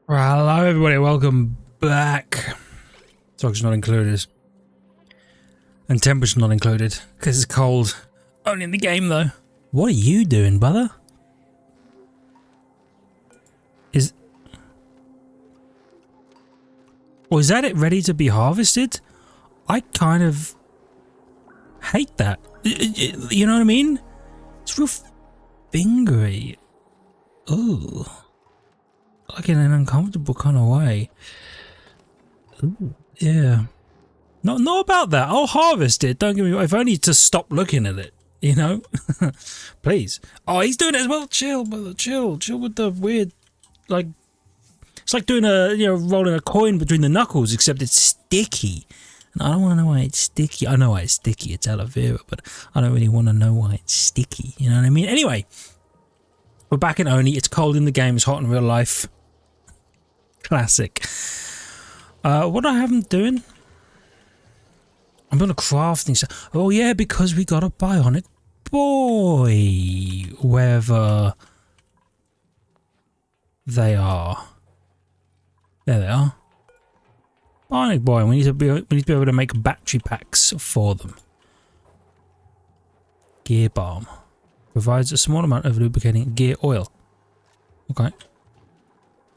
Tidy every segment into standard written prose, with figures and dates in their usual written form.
Hello everybody, welcome back. Talk's not included. And temperature not included, because it's cold. Only in the game though. What are you doing, brother? Is that it ready to be harvested? I kind of hate that. You know what I mean? It's real fingery. Ooh. Like in an uncomfortable kind of way. Ooh, yeah. Not about that. I'll harvest it. Don't get me wrong. If only to stop looking at it, you know? Please. Oh, he's doing it as well. Chill, brother. Chill. Chill with the weird, like, it's like doing rolling a coin between the knuckles, except it's sticky. And I don't want to know why it's sticky. I know why it's sticky. It's aloe vera, but I don't really want to know why it's sticky. You know what I mean? Anyway, we're back in ONI. It's cold in the game. It's hot in real life. Classic. What do I have them doing? I'm gonna craft things. Oh yeah, because we got a bionic boy. Wherever they are. There they are. Bionic boy. We need to be able to make battery packs for them. Gear balm. Provides a small amount of lubricating gear oil. Okay.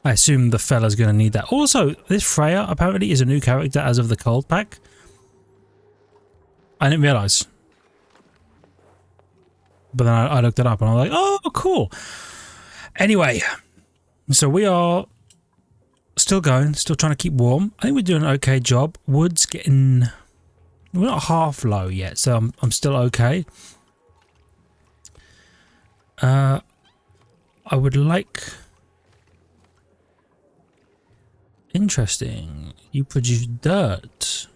I assume the fella's going to need that. Also, this Freya apparently is a new character as of the cold pack. I didn't realise. But then I looked it up and I was like, oh, cool. Anyway, so we are still going, still trying to keep warm. I think we're doing an okay job. Wood's getting... We're not half low yet, so I'm still okay. I would like... Interesting. You produce dirt.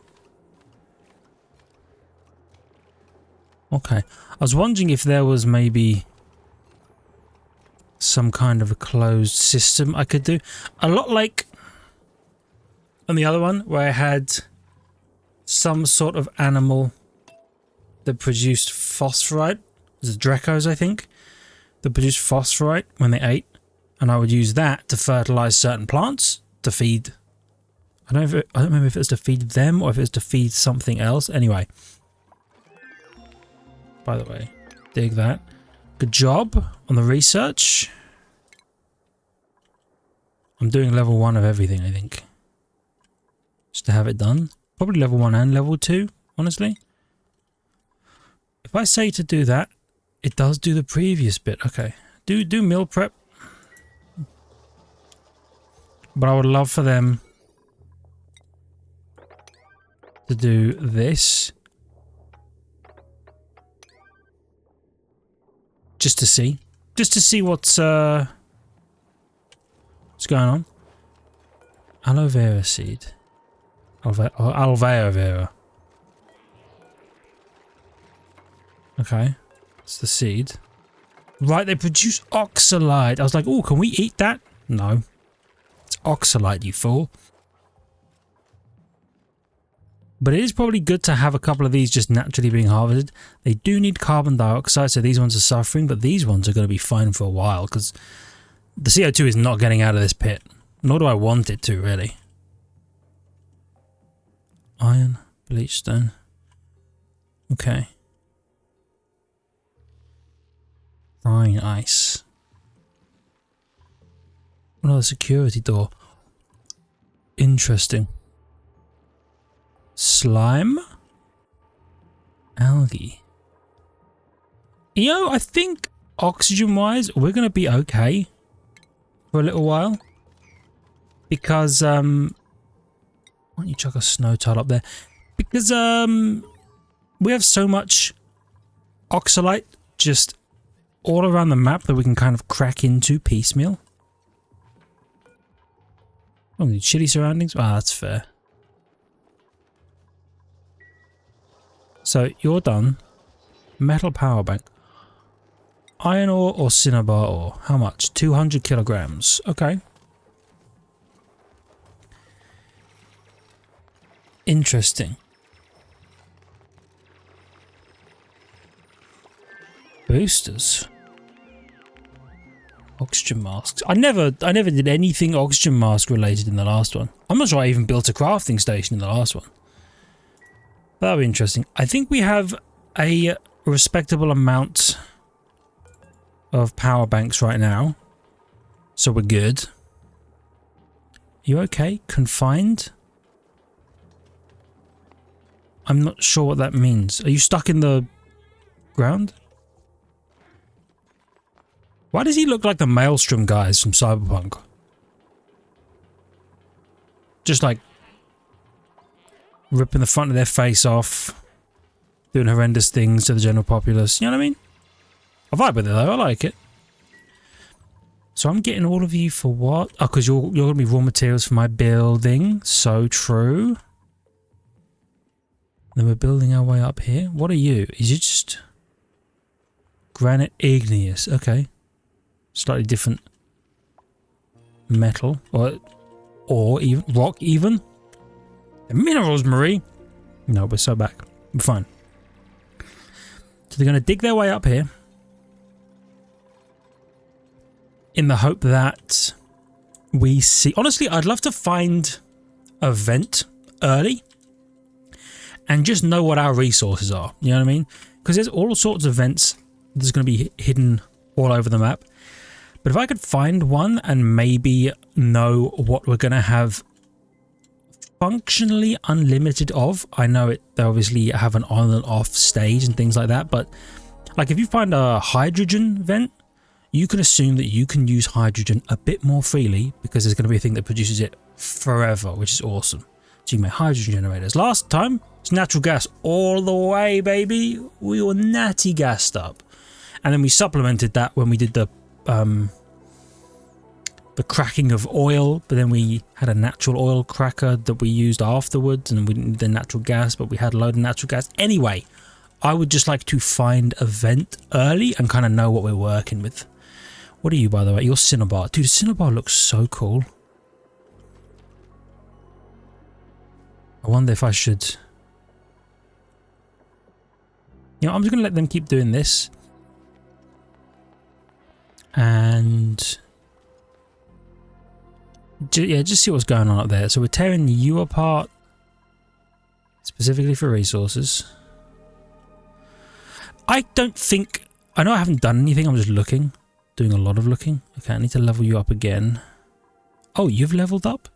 Okay. I was wondering if there was maybe some kind of a closed system I could do. A lot like on the other one where I had some sort of animal that produced phosphorite. It was Dracos, I think. That produced phosphorite when they ate. And I would use that to fertilize certain plants. To feed, I don't remember if it was to feed them or if it was to feed something else. Anyway, by the way, dig that. Good job on the research. I'm doing level 1 of everything, I think, just to have it done. Probably level 1 and level 2, honestly. If I say to do that, it does do the previous bit. Okay, do meal prep. But I would love for them to do this. Just to see. Just to see what's going on. Aloe vera seed. Aloe vera. Okay. It's the seed. Right, they produce oxalide. I was like, oh, can we eat that? No. Oxalite, you fool. But it is probably good to have a couple of these just naturally being harvested. They do need carbon dioxide, so these ones are suffering, but these ones are going to be fine for a while because the CO2 is not getting out of this pit. Nor do I want it to, really. Iron, bleach stone. Okay. Fine ice. Another security door. Interesting. Slime? Algae. You know, I think oxygen-wise, we're going to be okay for a little while. Because, why don't you chuck a snow tile up there? Because, we have so much oxalite just all around the map that we can kind of crack into piecemeal. Oh, shitty surroundings? Ah, that's fair. So, you're done. Metal power bank. Iron ore or cinnabar ore? How much? 200 kilograms. Okay. Interesting. Boosters. Oxygen masks. I never did anything oxygen mask related in the last one. I'm not sure I even built a crafting station in the last one. That'll be interesting. I think we have a respectable amount of power banks right now. So we're good. You okay? Confined? I'm not sure what that means. Are you stuck in the ground? Why does he look like the Maelstrom guys from Cyberpunk? Just like ripping the front of their face off, doing horrendous things to the general populace. You know what I mean? I vibe with it though. I like it. So I'm getting all of you for what? Oh, because you're going to be raw materials for my building. So true. Then we're building our way up here. What are you? Is you just granite igneous? Okay. Slightly different metal or even rock even. The minerals, Marie. No, we're so back. We're fine. So they're going to dig their way up here in the hope that we see. Honestly, I'd love to find a vent early and just know what our resources are. You know what I mean? Because there's all sorts of vents that's going to be hidden all over the map. But if I could find one and maybe know what we're going to have functionally unlimited of. I know they obviously have an on and off stage and things like that. But like if you find a hydrogen vent, you can assume that you can use hydrogen a bit more freely because there's going to be a thing that produces it forever, which is awesome. So you can make hydrogen generators. Last time, it's natural gas all the way, baby. We were natty gassed up. And then we supplemented that when we did the cracking of oil, but then we had a natural oil cracker that we used afterwards, and we didn't need the natural gas, but we had a load of natural gas. Anyway, I would just like to find a vent early and kind of know what we're working with. What are you, by the way? You're Cinnabar. Dude, Cinnabar looks so cool. I wonder if I should... You know, I'm just going to let them keep doing this. And... yeah, just see what's going on up there. So we're tearing you apart specifically for resources. I don't think... I know I haven't done anything. I'm just looking. Doing a lot of looking. Okay, I need to level you up again. Oh, you've leveled up?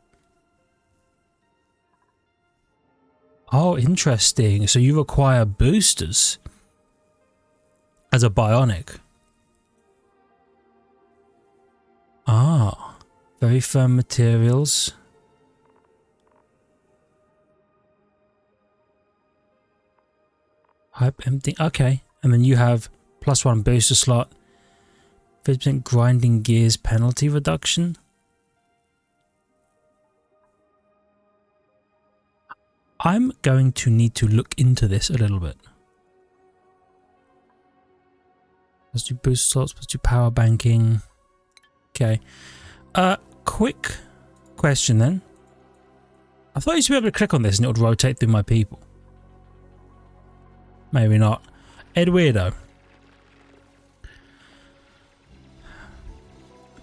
Oh, interesting. So you require boosters as a bionic. Ah, very firm materials. Hype empty. Okay, and then you have +1 booster slot. 50% grinding gears penalty reduction. I'm going to need to look into this a little bit. Let's do booster slots, let's do power banking. Okay. Quick question then. I thought I used to be able to click on this and it would rotate through my people. Maybe not. Ed Weirdo.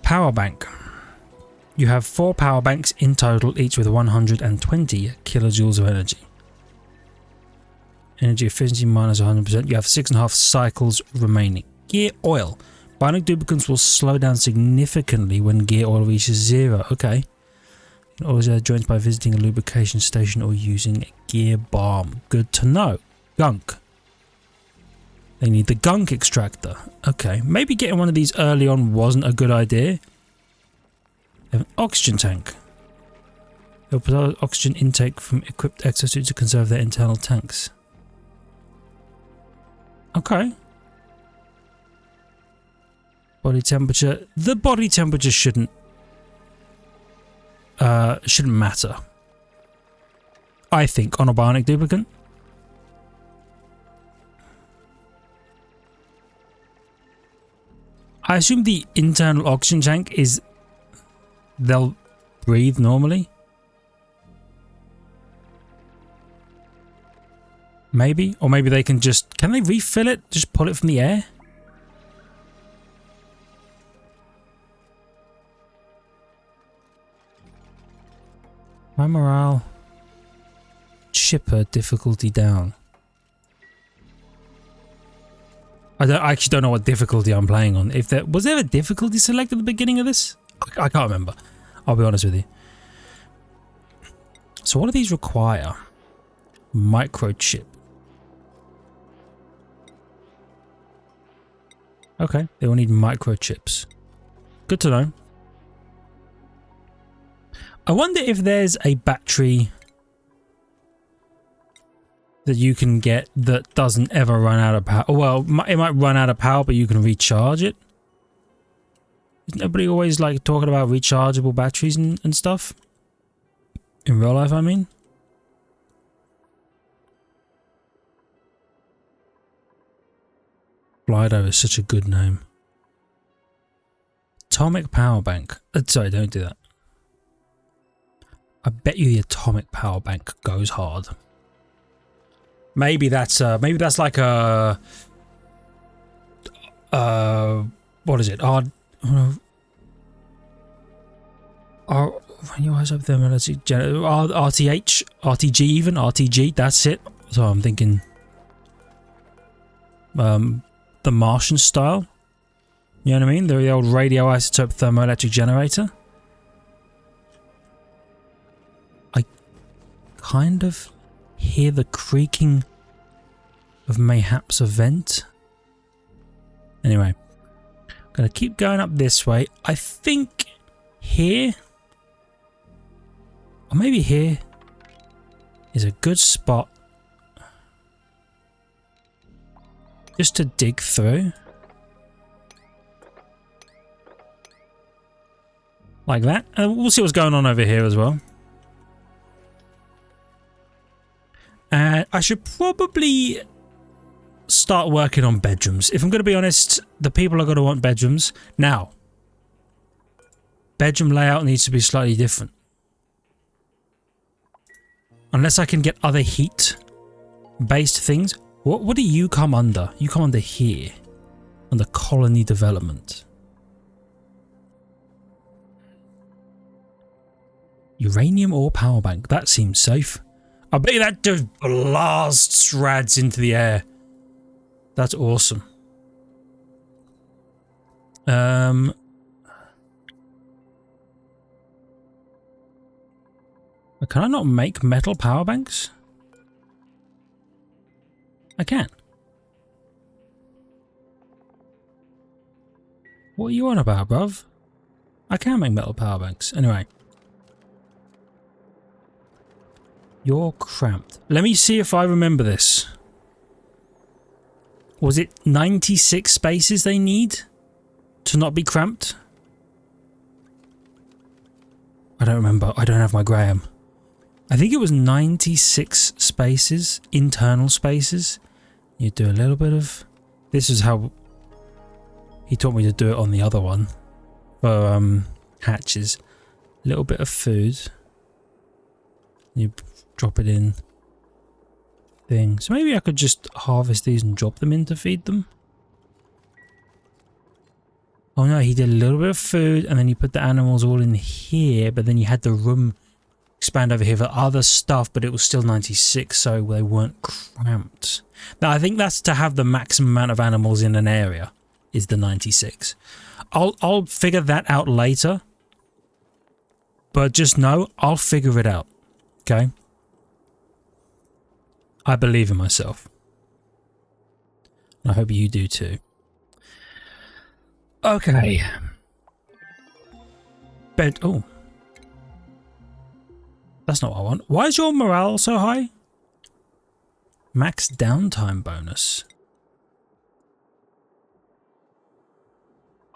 Power bank. You have 4 power banks in total, each with 120 kilojoules of energy. Energy efficiency minus 100%. You have 6.5 cycles remaining. Gear oil. Bionic lubricants will slow down significantly when gear oil reaches 0. Okay. You can always add joints by visiting a lubrication station or using a gear balm. Good to know. Gunk. They need the gunk extractor. Okay. Maybe getting one of these early on wasn't a good idea. They have an oxygen tank. They'll provide oxygen intake from equipped exosuits to conserve their internal tanks. Okay. Body temperature. The body temperature shouldn't matter. I think on a bionic lubricant. I assume the internal oxygen tank is they'll breathe normally. Maybe, or maybe they can just, can they refill it? Just pull it from the air? My morale. Chipper difficulty down. I actually don't know what difficulty I'm playing on. If there was there a difficulty selected at the beginning of this? I can't remember. I'll be honest with you. So what do these require? Microchip. Okay, they will need microchips. Good to know. I wonder if there's a battery that you can get that doesn't ever run out of power. Well, it might run out of power, but you can recharge it. Isn't everybody always like talking about rechargeable batteries and stuff? In real life, I mean. Blido is such a good name. Atomic power bank. Sorry, don't do that. I bet you the atomic power bank goes hard. Maybe that's like a what is it? RTH, RTG even, RTG, that's it. So I'm thinking the Martian style. You know what I mean? The old radioisotope thermoelectric generator. I kind of hear the creaking of mayhaps a vent. Anyway, I'm gonna keep going up this way. I think here, or maybe here, is a good spot just to dig through. Like that. And we'll see what's going on over here as well. And I should probably start working on bedrooms. If I'm going to be honest, the people are going to want bedrooms. Now, bedroom layout needs to be slightly different. Unless I can get other heat-based things. What do you come under? You come under here. Under colony development. Uranium ore power bank. That seems safe. I bet you that just blasts rads into the air. That's awesome. Can I not make metal power banks? I can. What are you on about, bruv? I can make metal power banks. Anyway. You're cramped. Let me see if I remember this. Was it 96 spaces they need to not be cramped? I don't remember. I don't have my Graham. I think it was 96 spaces, internal spaces. You do a little bit of... This is how he taught me to do it on the other one. For hatches. A little bit of food. You drop it in thing. So maybe I could just harvest these and drop them in to feed them. Oh no, he did a little bit of food and then he put the animals all in here, but then you had the room expand over here for other stuff, but it was still 96, so they weren't cramped. Now I think that's to have the maximum amount of animals in an area is the 96. I'll figure that out later. But just know I'll figure it out. Okay? I believe in myself. I hope you do too. Okay. Bed. Oh. That's not what I want. Why is your morale so high? Max downtime bonus.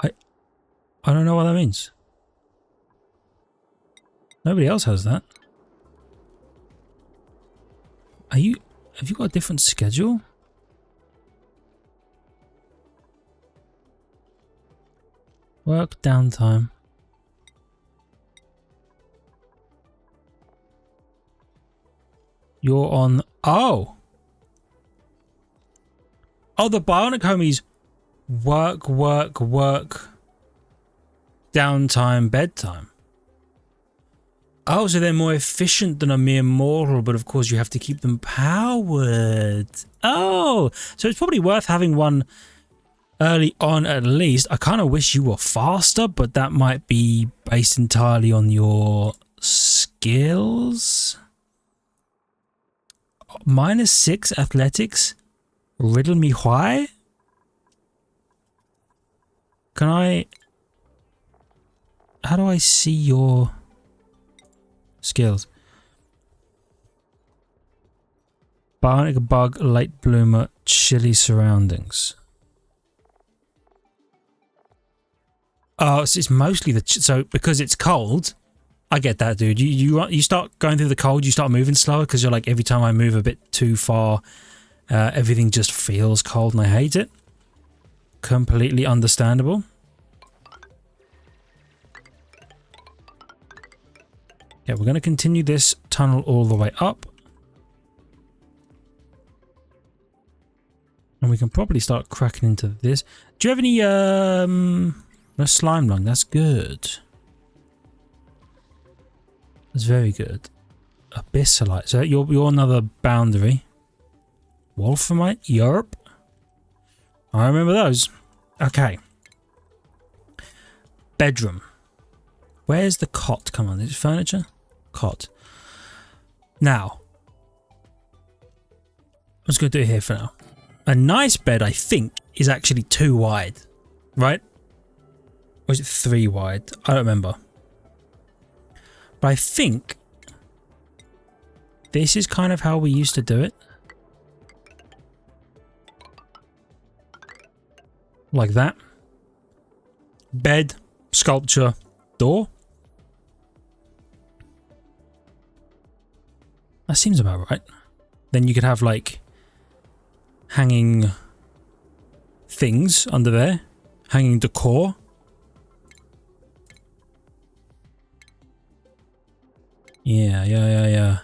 I don't know what that means. Nobody else has that. Have you got a different schedule? Work downtime. You're on... Oh! Oh, the bionic homies work, downtime, bedtime. Oh, so they're more efficient than a mere mortal, but of course you have to keep them powered. Oh, so it's probably worth having one early on at least. I kind of wish you were faster, but that might be based entirely on your skills. -6 athletics? Riddle me why? Can I... How do I see your skills? Bionic bug, late bloomer, chilly surroundings. Oh, so it's mostly the... So, because it's cold... I get that, dude. You start going through the cold, you start moving slower because you're like, every time I move a bit too far, everything just feels cold and I hate it. Completely understandable. Yeah, we're going to continue this tunnel all the way up. And we can probably start cracking into this. Do you have any, no slime lung? That's good. That's very good. Abyssalite. So you're another boundary. Wolframite? Europe? I remember those. Okay. Bedroom. Where's the cot? Come on, is it furniture? Cot. Now. I'm just going to do it here for now. A nice bed, I think, is actually 2 wide. Right? Or is it 3 wide? I don't remember. But I think this is kind of how we used to do it. Like that. Bed, sculpture, door. That seems about right. Then you could have like hanging things under there. Hanging decor. Yeah.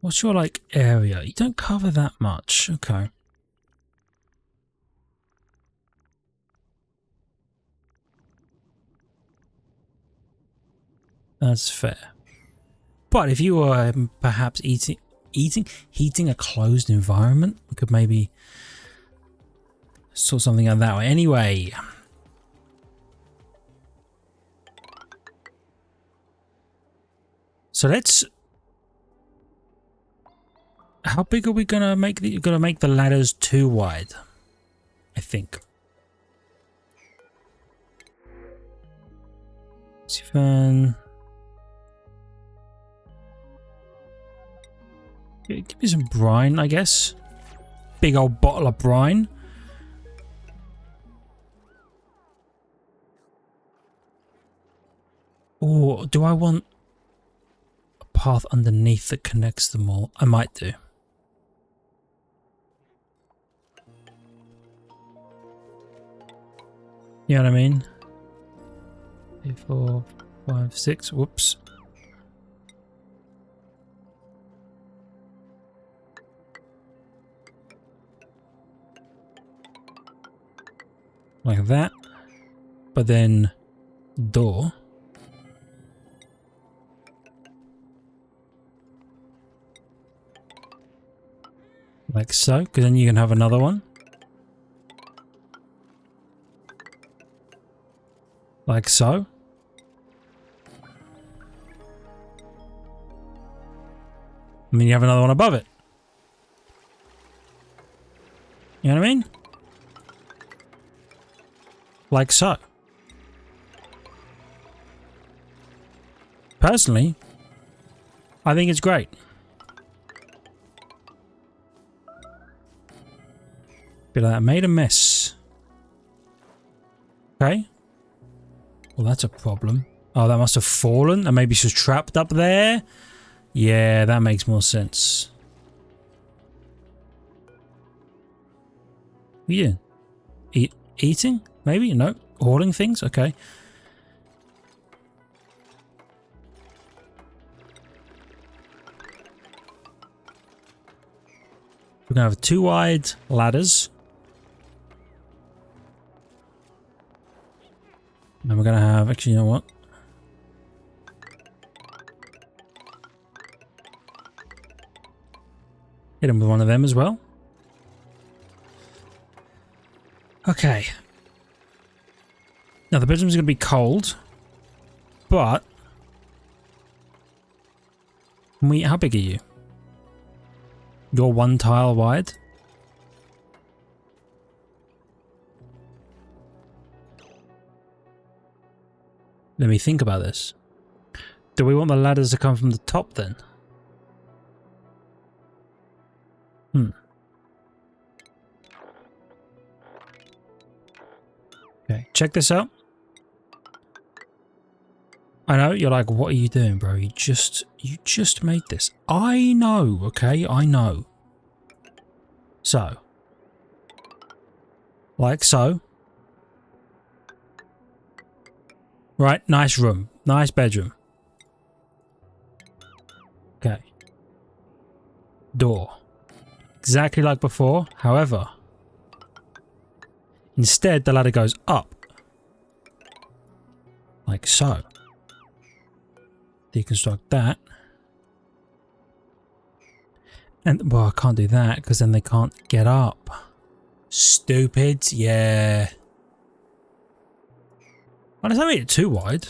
What's your, like, area? You don't cover that much. Okay. That's fair. But if you were perhaps heating a closed environment, we could maybe sort something out that way. Anyway. So let's... How big are we gonna make the... You're gonna make the ladders 2 wide, I think. 7... Give me some brine, I guess. Big old bottle of brine. Or do I want a path underneath that connects them all? I might do. You know what I mean? 3, 4, 5, 6. Whoops. Like that. But then door. Like so, because then you can have another one. Like so. And then you have another one above it. You know what I mean? Like so. Personally, I think it's great. Bit of that made a mess. Okay. Well, that's a problem. Oh, that must have fallen and maybe she's trapped up there. Yeah, that makes more sense. Yeah. Eating? Maybe? No. Hoarding things? Okay. We're going to have 2 wide ladders. And we're going to have... Actually, you know what? Hit him with one of them as well. Okay. Now the bedroom's going to be cold, but how big are you? You're 1 tile wide. Let me think about this. Do we want the ladders to come from the top then? Okay, check this out. I know, you're like, what are you doing, bro? You just made this. I know, okay? I know. So. Like so. Right, nice room. Nice bedroom. Okay. Door. Exactly like before, however. Instead, the ladder goes up. Like so. Deconstruct that. And, well, I can't do that because then they can't get up. Stupid. Yeah. Unless I made it too wide.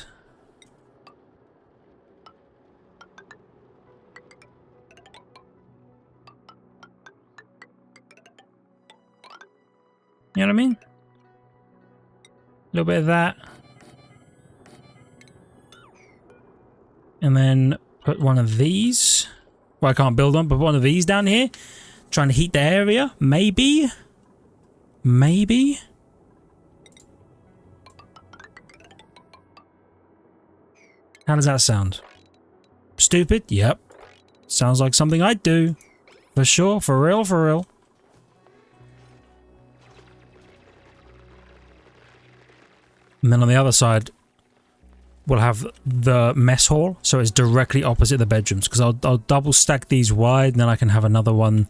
You know what I mean? A little bit of that. And then put one of these. Well, I can't build one, but one of these down here. Trying to heat the area. Maybe. Maybe. How does that sound? Stupid? Yep. Sounds like something I'd do. For sure. For real. For real. And then on the other side, we'll have the mess hall, so it's directly opposite the bedrooms. Because I'll double stack these wide, and then I can have another one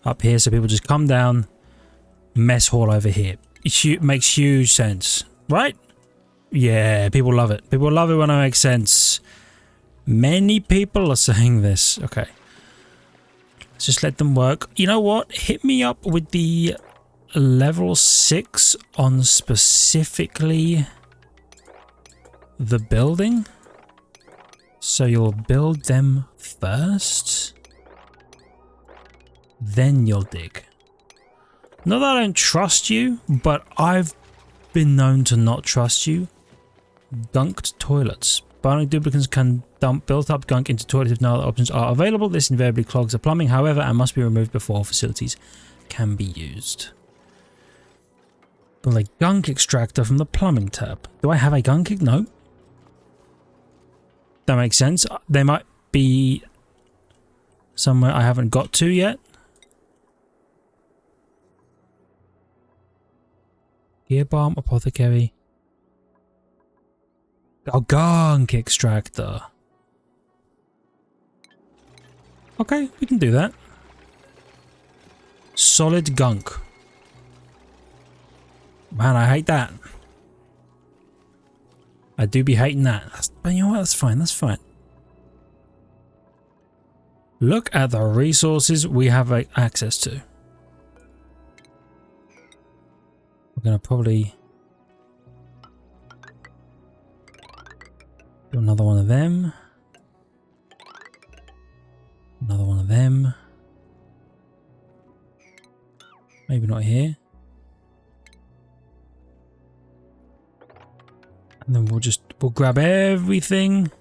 up here, so people just come down. Mess hall over here. It makes huge sense, right? Yeah, people love it. People love it when it makes sense. Many people are saying this. Okay, let's just let them work. You know what? Hit me up with the level 6 on specifically the building. So you'll build them first, then you'll dig. Not that I don't trust you, but I've been known to not trust you. Gunked toilets. Bionic duplicants can dump built-up gunk into toilets if no other options are available. This invariably clogs the plumbing, however, and must be removed before facilities can be used. Build a gunk extractor from the plumbing tab. Do I have a gunk? No. That makes sense. There might be somewhere I haven't got to yet. Gear bomb, apothecary. Oh, gunk extractor. Okay, we can do that. Solid gunk. Man, I hate that. I do be hating that. But you know what? That's fine. That's fine. Look at the resources we have access to. We're going to probably do another one of them. Another one of them. Maybe not here. And then we'll grab everything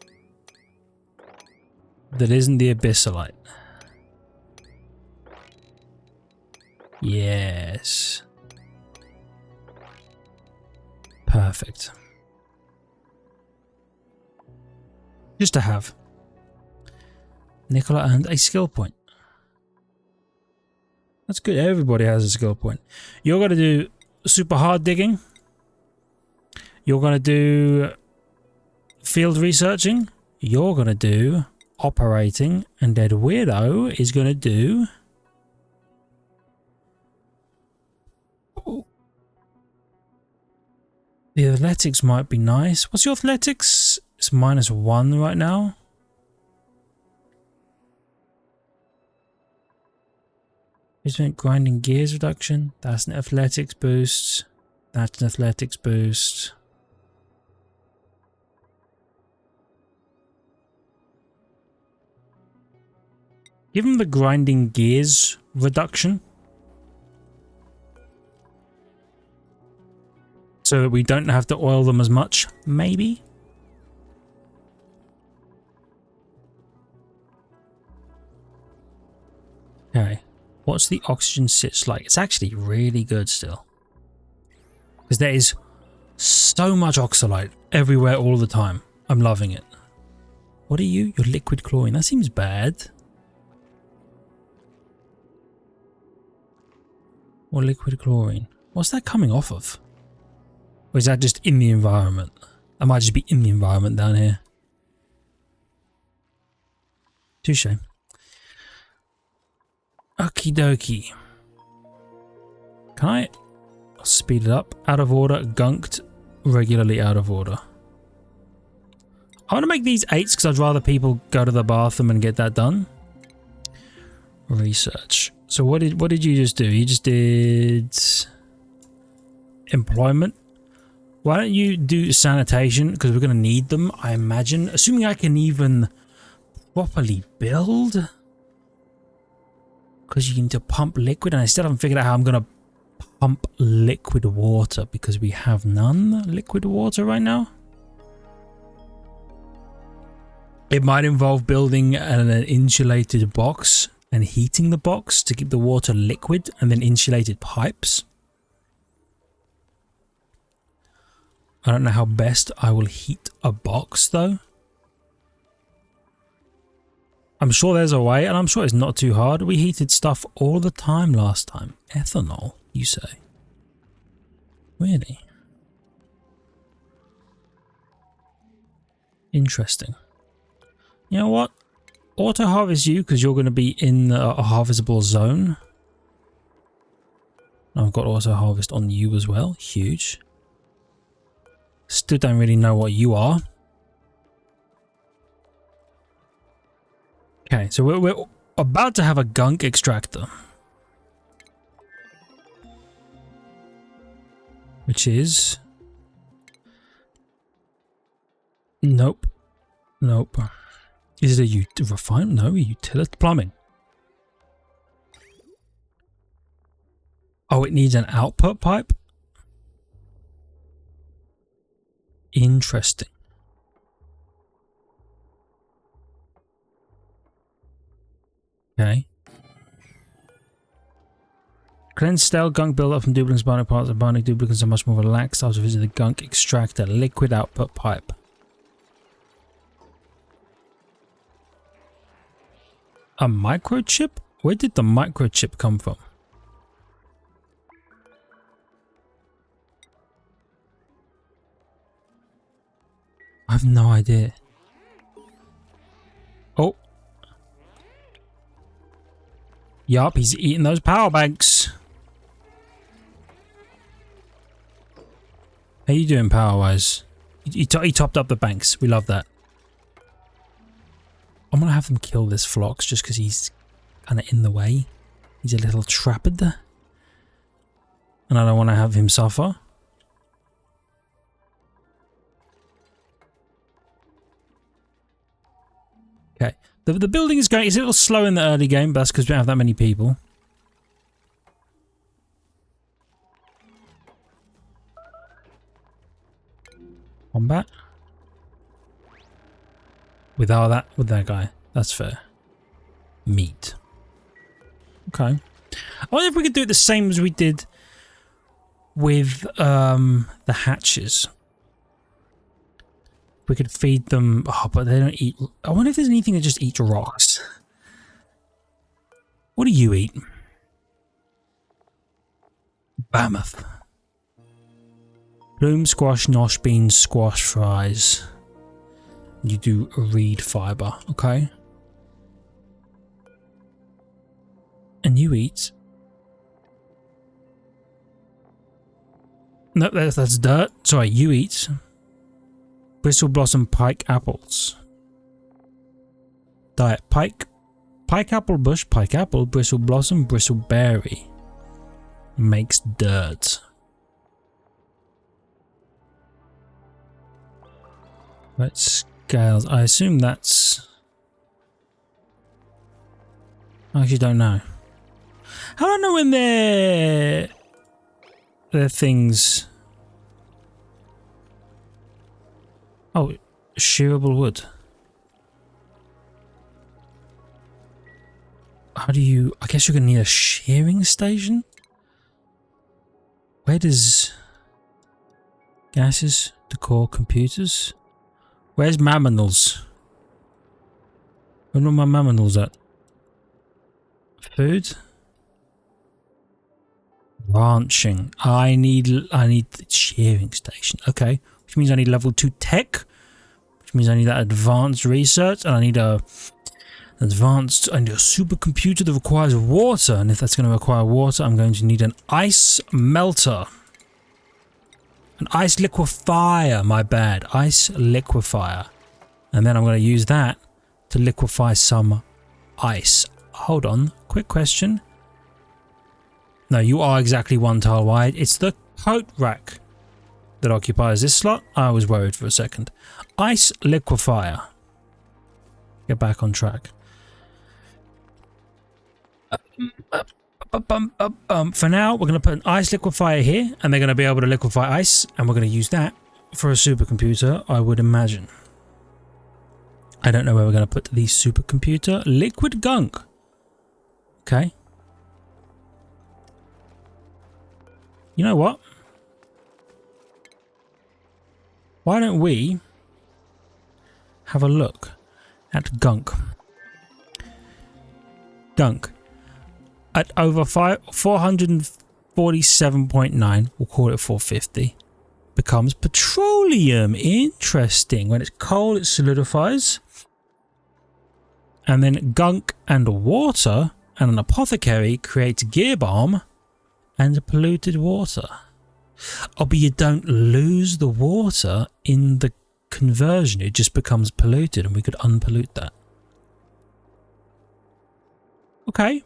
that isn't the abyssalite. Yes. Perfect. Just to have. Nicola earned a skill point. That's good. Everybody has a skill point. You're going to do super hard digging. You're going to do field researching. You're going to do operating. And Dead Weirdo is going to do... The athletics might be nice. What's your athletics? It's -1 right now. Just went grinding gears reduction. That's an athletics boost. That's an athletics boost. Give him the grinding gears reduction. So that we don't have to oil them as much, maybe? Okay. What's the oxygen sits like? It's actually really good still. Because there is so much oxalite everywhere all the time. I'm loving it. What are you? You're liquid chlorine. That seems bad. Or liquid chlorine. What's that coming off of? Or is that just in the environment? That might just be in the environment down here. Touche. Okie dokie. Can I speed it up? Out of order, gunked, regularly out of order. I want to make these 8s because I'd rather people go to the bathroom and get that done. Research. So what did you just do? You just did employment. Why don't you do sanitation? Because we're going to need them, I imagine. Assuming I can even properly build. Because you need to pump liquid, and I still haven't figured out how I'm going to pump liquid water because we have none liquid water right now. It might involve building an insulated box and heating the box to keep the water liquid, and then insulated pipes. I don't know how best I will heat a box though. I'm sure there's a way, and I'm sure it's not too hard. We heated stuff all the time last time. Ethanol, you say? Really? Interesting. You know what? Auto harvest you because you're going to be in a harvestable zone. I've got auto harvest on you as well. Huge. Still don't really know what you are. Okay, so we're about to have a gunk extractor. Which is... Nope. Nope. Is it a refine? No, a utility plumbing. Oh, it needs an output pipe? Interesting. Okay. Cleanse stale gunk buildup from duplicates, bionic parts, and bionic duplicates are much more relaxed after visiting the gunk extractor liquid output pipe. A microchip? Where did the microchip come from? I have no idea. Oh. Yup, he's eating those power banks. How you doing power-wise? He topped up the banks. We love that. I'm gonna have them kill this Phlox just because he's kind of in the way. He's a little trapped. And I don't want to have him suffer. Okay. The building is going... It's a little slow in the early game, but that's because we don't have that many people. Combat. With that guy. That's fair. Meat. Okay. I wonder if we could do it the same as we did with the hatches. We could feed them... Oh, but they don't eat... I wonder if there's anything that just eats rocks. What do you eat? Mammoth. Bloom, squash, nosh beans, squash fries. You do reed fiber, okay? And you eat... No, that's dirt. Sorry, you eat... Bristle blossom pike apples. Diet pike. Pike apple bush, pike apple, bristle blossom, bristle berry. Makes dirt. Right, scales. I assume that's... I actually don't know. How do I know when they're things... Oh, shearable wood. How do you... I guess you're going to need a shearing station? Where does... Gases, decor, computers? Where's Mammonals? Where are my Mammonals at? Food? Ranching. I need the shearing station. Okay. Which means I need level 2 tech. Which means I need that advanced research. And I need a supercomputer that requires water. And if that's going to require water, I'm going to need an ice melter. An ice liquefier, my bad. Ice liquefier. And then I'm going to use that to liquefy some ice. Hold on. Quick question. No, you are exactly 1 tile wide. It's the coat rack that occupies this slot. I was worried for a second. Ice liquefier. Get back on track. For now, we're going to put an ice liquefier here, and they're going to be able to liquefy ice, and we're going to use that for a supercomputer, I would imagine. I don't know where we're going to put the supercomputer. Liquid gunk. Okay. You know what? Why don't we have a look at gunk? Gunk. At over 447.9, we'll call it 450, becomes petroleum. Interesting. When it's cold, it solidifies. And then gunk and water and an apothecary creates gear balm and polluted water. Oh, but you don't lose the water in the conversion. It just becomes polluted, and we could unpollute that. Okay.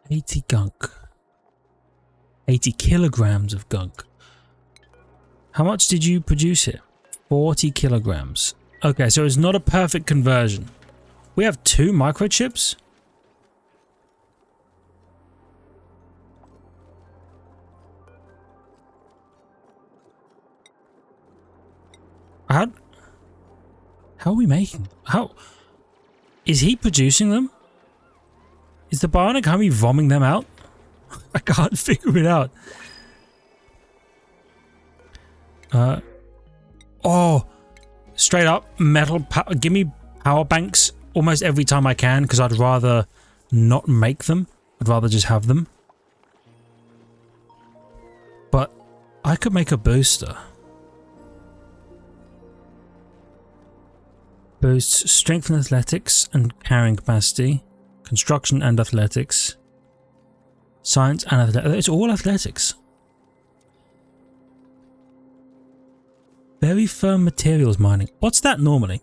80 gunk. 80 kilograms of gunk. How much did you produce here? 40 kilograms. Okay, so it's not a perfect conversion. We have 2 microchips. How are we making? How is he producing them? Is the bionic homie vomiting them out? I can't figure it out. Oh, straight up metal. Give me power banks almost every time I can, because I'd rather not make them. I'd rather just have them. But I could make a booster. Boosts strength and athletics and carrying capacity. Construction and athletics. Science and athletics. It's all athletics. Very firm materials mining. What's that normally?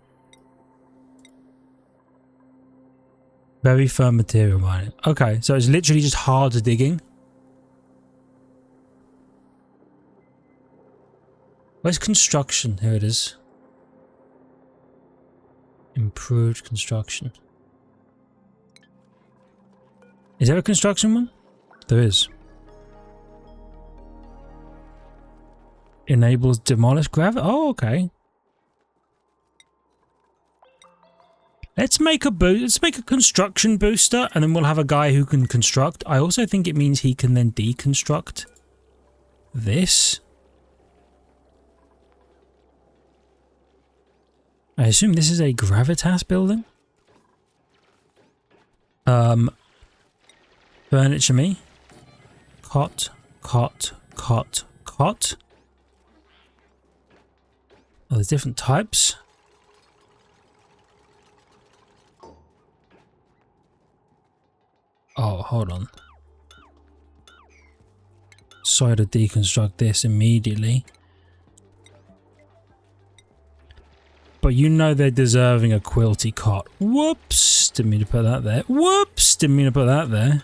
Very firm material mining. Okay, so it's literally just harder digging. Where's construction? Here it is. Improved construction. Is there a construction one? There is. Enables demolish gravity. Oh, okay. Let's make a construction booster, and then we'll have a guy who can construct. I also think it means he can then deconstruct this. I assume this is a gravitas building. Furniture me. Cot, cot, cot, cot. Oh, there's different types. Oh, hold on. Sorry to deconstruct this immediately. But you know they're deserving a quilty cot. Whoops! Didn't mean to put that there. Whoops! Didn't mean to put that there.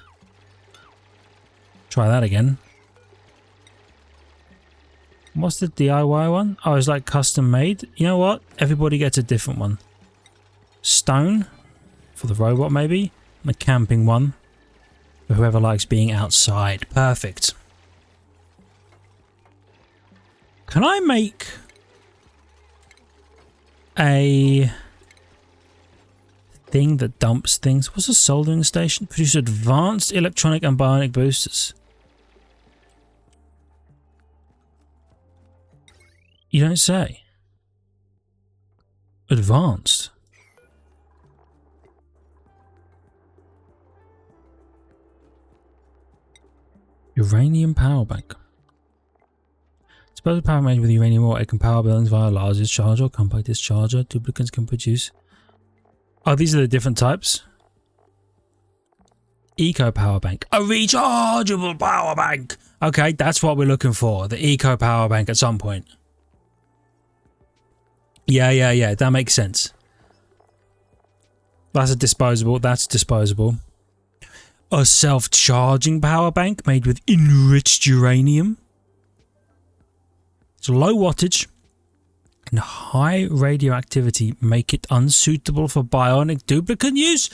Try that again. What's the DIY one? Oh, it's like custom made. You know what? Everybody gets a different one. Stone for the robot maybe. And a camping one for whoever likes being outside. Perfect. Can I make a thing that dumps things? What's a soldering station? Produce advanced electronic and bionic boosters. You don't say. Advanced. Uranium power bank. Suppose power made with uranium ore, it can power buildings via large discharger or compact discharger. Duplicants can produce. Oh, these are the different types. Eco power bank. A rechargeable power bank. Okay, that's what we're looking for. The eco power bank at some point. Yeah. That makes sense. That's a disposable. That's disposable. A self-charging power bank made with enriched uranium. It's low wattage and high radioactivity make it unsuitable for bionic duplicate use.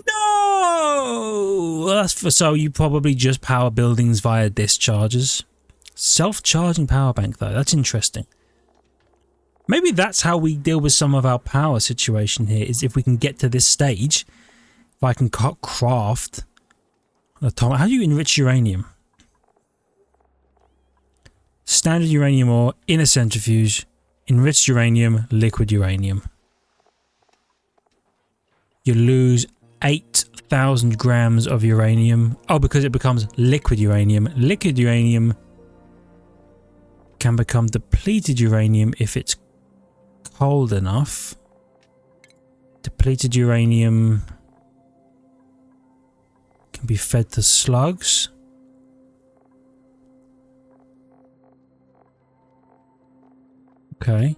No! That's for, so you probably just power buildings via discharges. Self-charging power bank though, that's interesting. Maybe that's how we deal with some of our power situation here, is if we can get to this stage, if I can craft an atomic. How do you enrich uranium? Standard uranium ore in a centrifuge, enriched uranium, liquid uranium. You lose 8,000 grams of uranium. Oh, because it becomes liquid uranium. Liquid uranium can become depleted uranium if it's cold enough. Depleted uranium can be fed to slugs. Okay.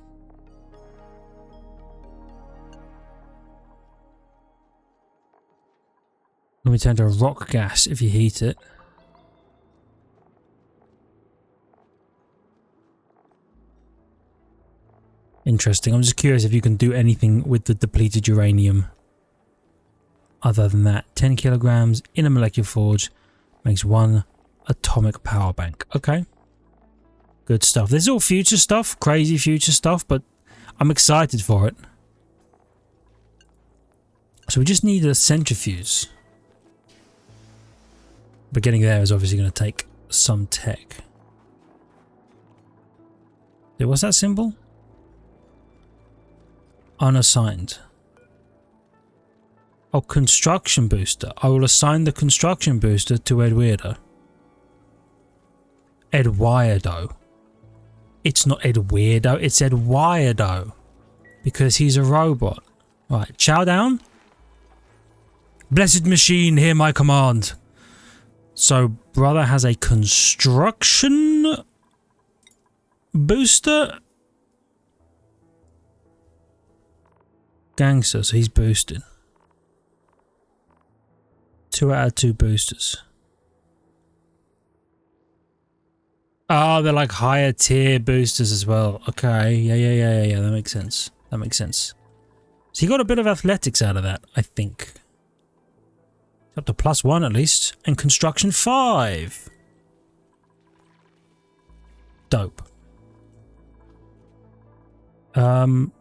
Let me turn to rock gas if you heat it. Interesting. I'm just curious if you can do anything with the depleted uranium. Other than that, 10 kilograms in a molecular forge makes 1 atomic power bank. Okay. Good stuff. This is all future stuff, crazy future stuff, but I'm excited for it. So we just need a centrifuge. But getting there is obviously going to take some tech. What's that symbol? Unassigned. Oh, construction booster. I will assign the construction booster to Ed Weirdo. Ed Weirdo. It's not Ed Weirdo, it's Ed Weirdo. Because he's a robot. Right, chow down. Blessed machine, hear my command. So, brother has a construction booster. Gangster, so he's boosted. 2 out of 2 boosters. Oh, they're like higher tier boosters as well. Okay, yeah. That makes sense. That makes sense. So he got a bit of athletics out of that, I think. Up to +1 at least. And construction 5. Dope. Go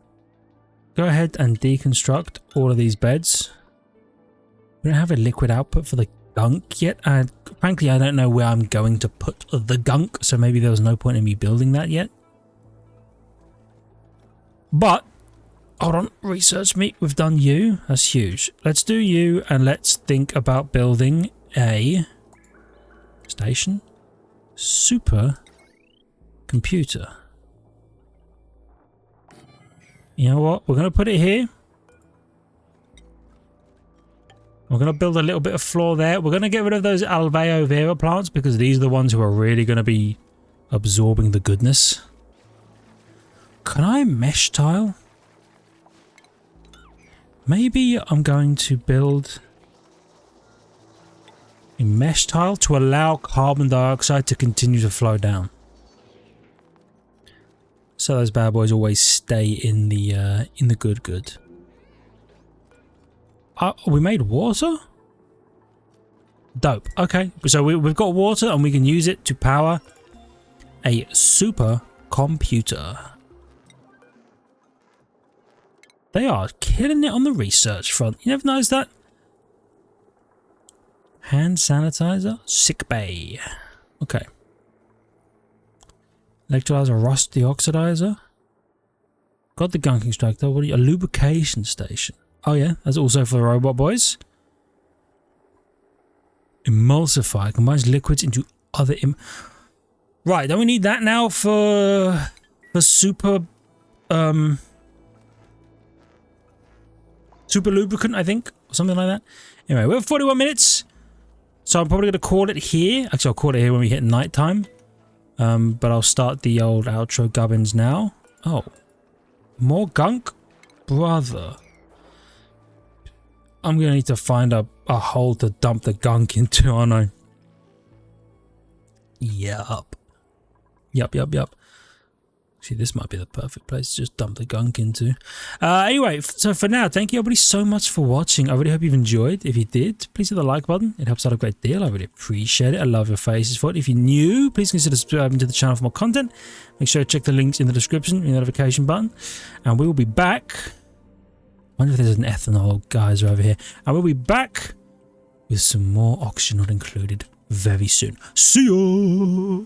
ahead and deconstruct all of these beds. We don't have a liquid output for the gunk yet. And frankly, I don't know where I'm going to put the gunk, so maybe there was no point in me building that yet. But, hold on, research meet, we've done you. That's huge. Let's do you, and let's think about building a station. Super computer. You know what? We're going to put it here. We're going to build a little bit of floor there. We're going to get rid of those Alveo Vera plants because these are the ones who are really going to be absorbing the goodness. Can I mesh tile? Maybe I'm going to build a mesh tile to allow carbon dioxide to continue to flow down. So those bad boys always stay in the good. We made water? Dope. Okay, so we've got water and we can use it to power a super computer. They are killing it on the research front. You never noticed that? Hand sanitizer, sick bay. Okay. Electrolyzer, rust deoxidizer. Got the gunk extractor. What are you? A lubrication station. Oh yeah, that's also for the robot boys. Emulsifier combines liquids into other right, don't we need that now for super super lubricant, I think, or something like that. Anyway, we have 41 minutes, so I'm probably going to call it here. Actually, I'll call it here when we hit nighttime. But I'll start the old outro gubbins now. Oh, more gunk, brother. I'm going to need to find a hole to dump the gunk into, aren't I? Yup. Yup. See, this might be the perfect place to just dump the gunk into. Anyway, so for now, thank you everybody so much for watching. I really hope you've enjoyed. If you did, please hit the like button. It helps out a great deal. I really appreciate it. I love your faces for it. If you're new, please consider subscribing to the channel for more content. Make sure to check the links in the description, in the notification button. And we will be back. I wonder if there's an ethanol geyser over here. And we'll be back with some more oxygen not included very soon. See ya!